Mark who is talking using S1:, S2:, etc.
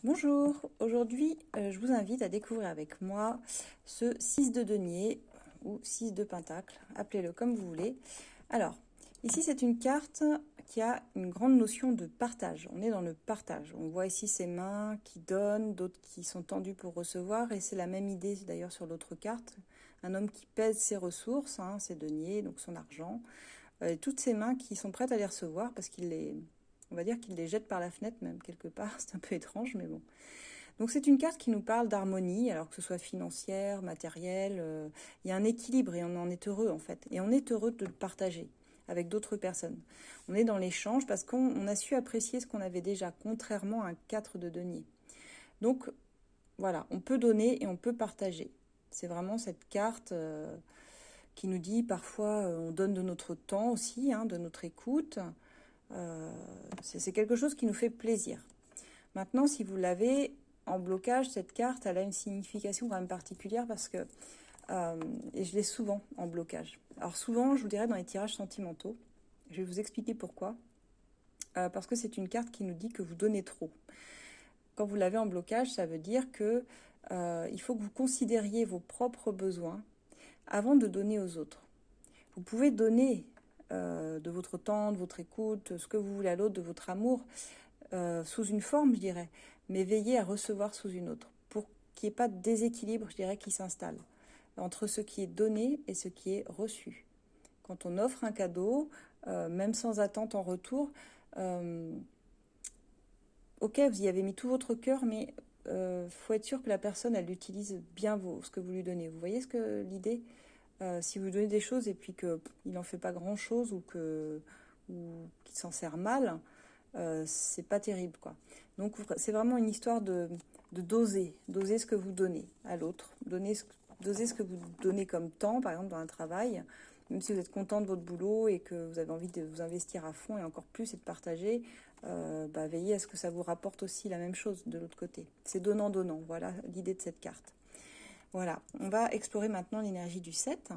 S1: Bonjour, aujourd'hui je vous invite à découvrir avec moi ce 6 de denier ou 6 de pentacle, appelez-le comme vous voulez. Alors, ici c'est une carte qui a une grande notion de partage, on est dans le partage. On voit ici ses mains qui donnent, d'autres qui sont tendues pour recevoir, et c'est la même idée d'ailleurs sur l'autre carte. Un homme qui pèse ses ressources, ses deniers, donc son argent, et toutes ses mains qui sont prêtes à les recevoir parce on va dire qu'il les jette par la fenêtre même quelque part, c'est un peu étrange mais bon. Donc c'est une carte qui nous parle d'harmonie, alors que ce soit financière, matérielle, il y a un équilibre et on en est heureux en fait. Et on est heureux de le partager avec d'autres personnes. On est dans l'échange parce qu'on a su apprécier ce qu'on avait déjà, contrairement à un 4 de denier. Donc voilà, on peut donner et on peut partager. C'est vraiment cette carte qui nous dit parfois on donne de notre temps aussi, de notre écoute. C'est quelque chose qui nous fait plaisir. Maintenant, si vous l'avez en blocage, cette carte, elle a une signification quand même particulière parce que, et je l'ai souvent en blocage. Alors souvent, je vous dirais dans les tirages sentimentaux, je vais vous expliquer pourquoi. Parce que c'est une carte qui nous dit que vous donnez trop. Quand vous l'avez en blocage, ça veut dire que il faut que vous considériez vos propres besoins avant de donner aux autres. Vous pouvez donner de votre temps, de votre écoute, ce que vous voulez à l'autre, de votre amour, sous une forme, je dirais, mais veillez à recevoir sous une autre, pour qu'il n'y ait pas de déséquilibre, je dirais, qui s'installe entre ce qui est donné et ce qui est reçu. Quand on offre un cadeau, même sans attente en retour, ok, vous y avez mis tout votre cœur, mais faut être sûr que la personne, elle utilise bien ce que vous lui donnez. Vous voyez l'idée si vous lui donnez des choses et puis qu'il n'en fait pas grand-chose ou qu'il s'en sert mal, c'est pas terrible, quoi. Donc c'est vraiment une histoire de doser ce que vous donnez à l'autre, doser ce que vous donnez comme temps, par exemple dans un travail, même si vous êtes content de votre boulot et que vous avez envie de vous investir à fond et encore plus et de partager, veillez à ce que ça vous rapporte aussi la même chose de l'autre côté. C'est donnant-donnant, voilà l'idée de cette carte. Voilà, on va explorer maintenant l'énergie du 7.